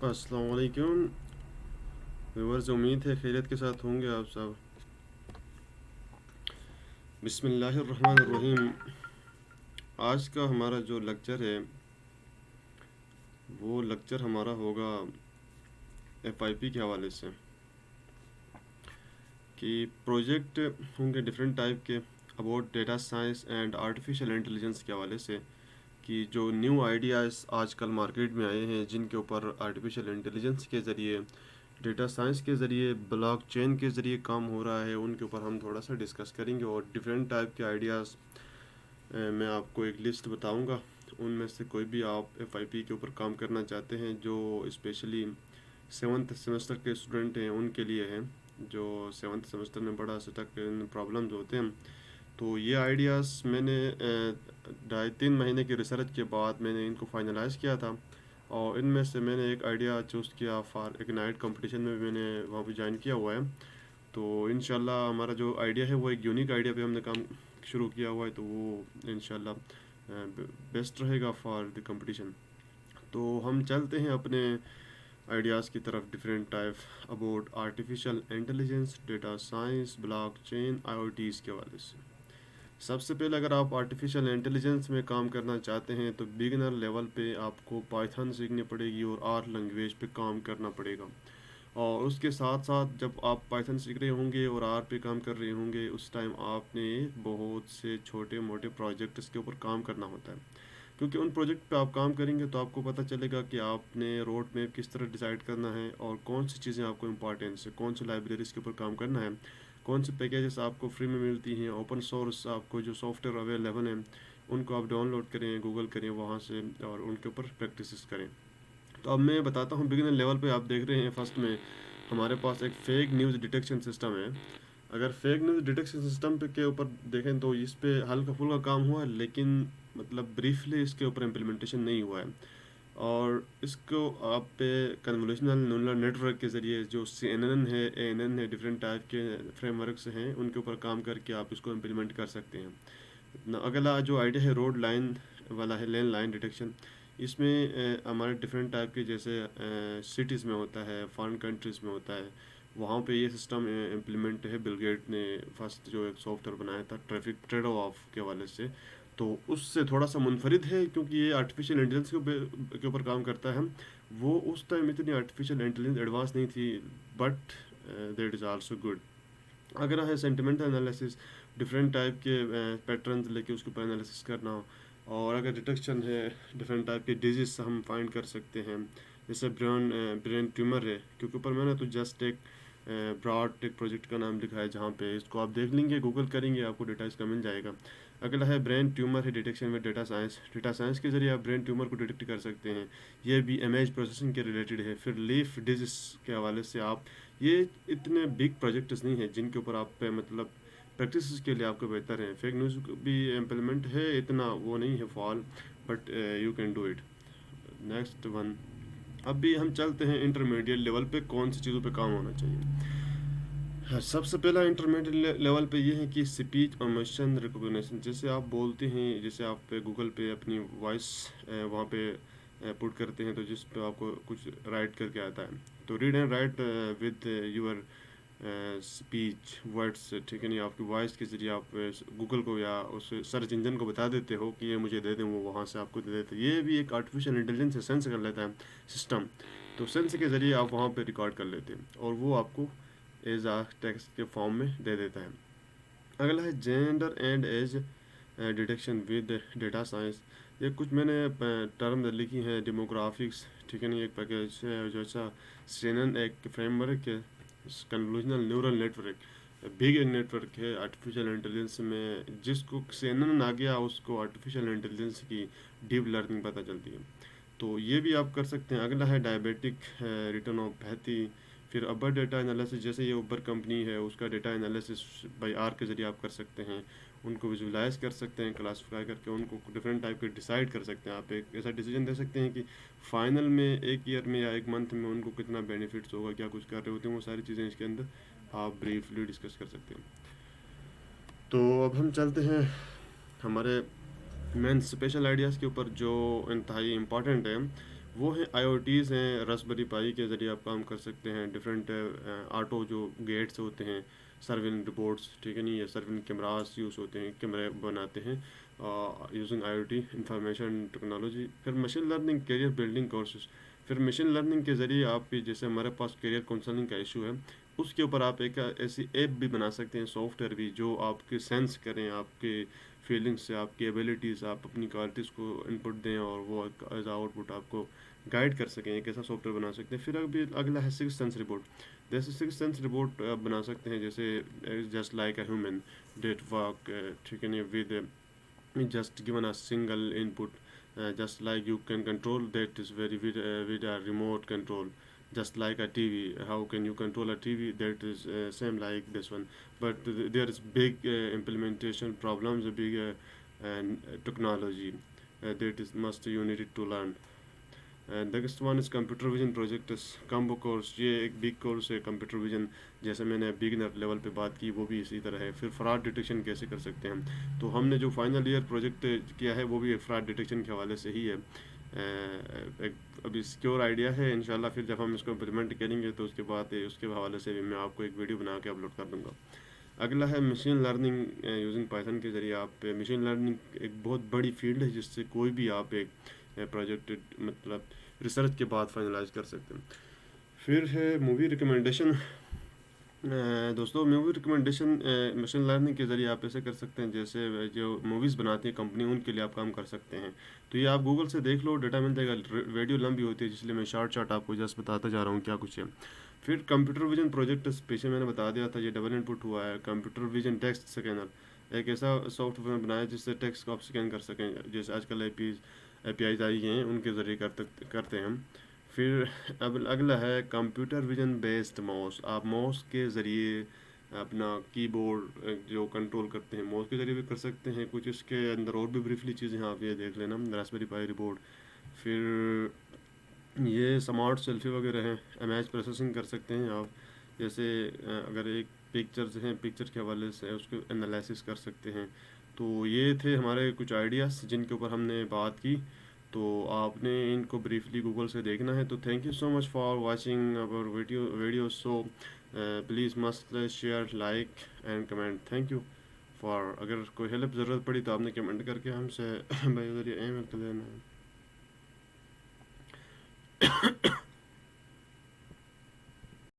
अस्सलाम वालेकुम व्यूअर्स, उम्मीद है खैरियत के साथ होंगे आप सब। बिस्मिल्लाहिर्रहमानिर्रहीम। आज का हमारा जो लेक्चर है वो लेक्चर हमारा होगा एफआईपी के हवाले से कि प्रोजेक्ट होंगे डिफरेंट टाइप के about data science and artificial intelligence के हवाले से कि जो न्यू आइडियाज़ आजकल मार्केट में आए हैं जिनके ऊपर आर्टिफिशियल इंटेलिजेंस के ज़रिए, डेटा साइंस के ज़रिए, ब्लॉक चेन के ज़रिए काम हो रहा है, उनके ऊपर हम थोड़ा सा डिस्कस करेंगे। और डिफरेंट टाइप के आइडियाज़ मैं आपको एक लिस्ट बताऊंगा, उनमें से कोई भी आप एफआईपी के ऊपर काम करना चाहते हैं जो स्पेशली सेवन्थ सेमेस्टर के स्टूडेंट हैं उनके लिए है, जो सेवन्थ सेमेस्टर में बड़ा स्टक प्रॉब्लम्स होते हैं। तो ये आइडियाज़ मैंने 2.5-3 महीने की रिसर्च के बाद मैंने इनको फाइनलाइज़ किया था और इनमें से मैंने एक आइडिया चूज़ किया फॉर इग्नाइट कंपटीशन में भी मैंने वहाँ पे ज्वाइन किया हुआ है। तो इंशाल्लाह हमारा जो आइडिया है वो एक यूनिक आइडिया पे हमने काम शुरू किया हुआ है, तो वो इंशाल्लाह बेस्ट रहेगा फॉर द कंपटीशन। तो हम चलते हैं अपने आइडियाज़ की तरफ different type about artificial intelligence, data science, blockchain, IoTs के हवाले से। सबसे पहले अगर आप आर्टिफिशियल इंटेलिजेंस में काम करना चाहते हैं तो बिगिनर लेवल पे आपको पाइथन सीखनी पड़ेगी और आर लैंग्वेज पे काम करना पड़ेगा। और उसके साथ साथ जब आप पाइथन सीख रहे होंगे और आर पे काम कर रहे होंगे उस टाइम आपने बहुत से छोटे मोटे प्रोजेक्ट्स के ऊपर काम करना होता है, क्योंकि उन प्रोजेक्ट पे आप काम करेंगे तो आपको पता चलेगा कि आपने रोड मैप किस तरह डिसाइड करना है और कौन सी चीज़ें आपको इंपॉर्टेंस है, कौन सी लाइब्रेरीज के ऊपर काम करना है, कौन से पैकेजेस आपको फ्री में मिलती हैं, ओपन सोर्स आपको जो सॉफ्टवेयर अवेलेबल हैं उनको आप डाउनलोड करें, गूगल करें वहाँ से और उनके ऊपर प्रैक्टिस करें। तो अब मैं बताता हूँ बिगिनर लेवल पे आप देख रहे हैं फर्स्ट में हमारे पास एक फेक न्यूज़ डिटेक्शन सिस्टम है। अगर फेक न्यूज़ डिटेक्शन सिस्टम पे के ऊपर देखें तो इस पे हल्का फुल्का काम हुआ है, लेकिन मतलब ब्रीफली इसके ऊपर इम्प्लीमेंटेशन नहीं हुआ है। और इसको आप पे कन्वोल्यूशनल न्यूरल नेटवर्क के ज़रिए जो CNN है, ANN है, डिफरेंट टाइप के फ्रेमवर्क्स हैं उनके ऊपर काम करके आप इसको इम्प्लीमेंट कर सकते हैं। अगला जो आइडिया है रोड लाइन वाला है, लेन लाइन डिटेक्शन। इसमें हमारे डिफरेंट टाइप के जैसे सिटीज़ में होता है, फॉरेन कंट्रीज़ में होता है, वहाँ पे ये सिस्टम इम्प्लीमेंट है। बिल गेट ने फर्स्ट जो एक सॉफ्टवेयर बनाया था ट्रैफिक ट्रेड ऑफ के हवाले से, तो उससे थोड़ा सा मुनफरिद है क्योंकि ये आर्टिफिशियल इंटेलिजेंस के ऊपर काम करता है। वो उस टाइम इतनी आर्टिफिशियल इंटेलिजेंस एडवांस नहीं थी, but that is also good. अगर है सेंटिमेंटल एनालिसिस, डिफरेंट टाइप के पैटर्न्स लेके उसके ऊपर एनालिसिस करना। और अगर डिटेक्शन है, डिफरेंट टाइप के डिजीज हम फाइंड कर सकते हैं, जैसे ब्रेन ट्यूमर है क्योंकि ऊपर मैंने तो जस्ट एक ब्रॉड एक प्रोजेक्ट का नाम लिखा है जहाँ पे इसको आप देख लेंगे, गूगल करेंगे आपको डेटा इसका मिल जाएगा। अगला है ब्रेन ट्यूमर है डिटेक्शन में डेटा साइंस। डेटा साइंस के जरिए आप ब्रेन ट्यूमर को डिटेक्ट कर सकते हैं, ये भी इमेज प्रोसेसिंग के रिलेटेड है। फिर लीफ डिजीज के हवाले से आप, ये इतने बिग प्रोजेक्ट्स नहीं हैं जिनके ऊपर आप पे मतलब प्रैक्टिस के लिए आपको बेहतर है। फेक न्यूज़ भी इम्प्लीमेंट है, इतना वो नहीं है fall, but you can do it. Next one, अब भी हम चलते हैं इंटरमीडिएट लेवल पे कौन सी चीज़ों पे काम होना चाहिए। हाँ, सबसे पहला इंटरमीडिएट लेवल पे ये है कि स्पीच और मशीन रिकॉग्निशन। जैसे आप बोलते हैं, जैसे आप पे गूगल पे अपनी वॉइस वहाँ पे पुट करते हैं तो जिस पे आपको कुछ राइट करके आता है, तो read and write with your speech words, ठीक है नहीं, आपकी वॉइस के ज़रिए आप गूगल को या उस सर्च इंजन को बता देते हो कि ये मुझे दे दें, वो वहाँ से आपको दे देते हैं। ये भी एक आर्टिफिशियल इंटेलिजेंस से सेंस कर लेता है सिस्टम, तो सेंस के ज़रिए आप वहाँ पे रिकॉर्ड कर लेते हैं और वो आपको एज आ टेक्स्ट के फॉर्म में दे देता है। अगला है gender and as detection with data science. ये कुछ मैंने टर्म लिखी हैं, डेमोग्राफिक्स, ठीक है नहीं, एक पैकेज है जो सा CNN एक फ्रेमवर्क है, convolutional neural network big network है आर्टिफिशियल इंटेलिजेंस में। जिसको CNN आ गया उसको आर्टिफिशियल इंटेलिजेंस की डीप लर्निंग पता चलती है, तो ये भी आप कर सकते हैं। अगला है डायबिटिक रिटनोपैथी। फिर अबर डेटा एनालिसिस, जैसे ये उबर कंपनी है उसका डेटा एनालिसिस बाई आर के ज़रिए आप कर सकते हैं, उनको विजुलाइज कर सकते हैं, क्लासीफाई करके उनको डिफरेंट टाइप के डिसाइड कर सकते हैं। आप एक ऐसा डिसीजन दे सकते हैं कि फाइनल में एक ईयर में या एक मंथ में उनको कितना बेनिफिट्स होगा, क्या कुछ कर रहे होते हैं, वो सारी चीज़ें इसके अंदर आप ब्रीफली डिस्कस कर सकते हैं। तो अब हम चलते हैं हमारे मेन स्पेशल आइडियाज़ के ऊपर जो इंतहाई इम्पॉर्टेंट है। وہ ہیں آئی او ٹیز ہیں، رسبری پائی کے ذریعے آپ کام کر سکتے ہیں، ڈفرینٹ آٹو جو گیٹس ہوتے ہیں، سرونگ رپورٹس، ٹھیک ہے نہیں، یہ سرونگ کیمراز یوز ہوتے ہیں، کیمرے بناتے ہیں using I O T information technology. پھر machine learning career building courses. پھر مشین لرننگ کے ذریعے آپ کی، جیسے ہمارے پاس کیریئر کاؤنسلنگ کا ایشو ہے، اس کے اوپر آپ ایک ایسی ایپ بھی بنا سکتے ہیں، سافٹ ویئر بھی، جو آپ کے سینس کریں آپ کے فیلنگس سے، آپ کی ایبیلیٹیز، آپ اپنی کوالٹیز کو ان پٹ دیں اور وہ ایز آؤٹ پٹ آپ کو گائڈ کر سکیں. ایک ایسا سافٹ ویئر بنا سکتے ہیں. پھر ابھی اگلا ہے سکس سینس رپورٹ. جیسے سکس سینس رپورٹ آپ بنا سکتے ہیں، جیسے just like a human date work, ٹھیک ہے نہیں، with just given a single input, just like you can control that is very with a remote control, just like a TV. How can you control a TV? That is same like this one, but there is big implementation problems, big and technology that is must you needed to learn. And next one is computer vision projects Kumbo course. یہ ایک big course ہے computer vision, جیسے میں نے beginner level پہ بات کی، وہ بھی اسی طرح ہے. پھر فراڈ ڈیٹیکشن کیسے کر سکتے ہیں ہم، تو ہم نے جو فائنل ایئر پروجیکٹ کیا ہے وہ بھی ایک فراڈ ڈیٹیکشن کے حوالے سے ہی ہے. ایک ابھی سیکیور آئیڈیا ہے، انشاءاللہ پھر جب ہم اس کو امپلیمنٹ کریں گے تو اس کے بعد اس کے حوالے سے بھی میں آپ کو ایک ویڈیو بنا کے اپلوڈ کر دوں گا. اگلا ہے مشین لرننگ یوزنگ پائتھن کے ذریعے. آپ مشین لرننگ ایک بہت بڑی فیلڈ ہے جس سے کوئی بھی آپ ایک پروجیکٹ مطلب ریسرچ کے بعد فائنلائز کر سکتے ہیں. پھر ہے مووی ریکمنڈیشن. دوستوں مووی ریکمنڈیشن مشین لرننگ کے ذریعے آپ ایسے کر سکتے ہیں، جیسے جو موویز بناتی ہیں کمپنی، ان کے لیے آپ کام کر سکتے ہیں. تو یہ آپ گوگل سے دیکھ لو، ڈیٹا مل جائے گا. ویڈیو لمبی ہوتی ہے جس لیے میں شارٹ آپ کو جسٹ بتاتا جا رہا ہوں کیا کچھ ہے. پھر کمپیوٹر ویژن پروجیکٹ پیچھے میں نے بتا دیا تھا، یہ ڈبل ان پٹ ہوا ہے. کمپیوٹر ویژن ٹیکسٹ سکینر، ایک ایسا سافٹ ویئر بنایا جس سے ٹیکسٹ کو آپ سکین کر سکیں، جیسے آج کل اے پی آئیز آئی ہیں، ان کے ذریعے کرتے ہیں ہم. پھر اب اگلا ہے کمپیوٹر ویژن بیسڈ ماؤس. آپ ماؤس کے ذریعے اپنا کی بورڈ جو کنٹرول کرتے ہیں ماؤس کے ذریعے بھی کر سکتے ہیں. کچھ اس کے اندر اور بھی بریفلی چیزیں ہیں، آپ یہ دیکھ لینا. راسپیری پائی ریبورڈ. پھر یہ اسمارٹ سیلفی وغیرہ ہیں، امیج پروسیسنگ کر سکتے ہیں آپ. جیسے اگر ایک پکچرز ہیں، پکچر کے حوالے سے اس کو انالیسس کر سکتے ہیں. تو یہ تھے ہمارے کچھ آئیڈیاز جن کے اوپر ہم نے بات کی. تو آپ نے ان کو بریفلی گوگل سے دیکھنا ہے. تو thank you so much for watching اور video. So please must share, like and comment. Thank you for. اگر کوئی ہیلپ ضرورت پڑی تو آپ نے کمنٹ کر کے ہم سے بھائی ذریعے ای میل کر دینا ہے.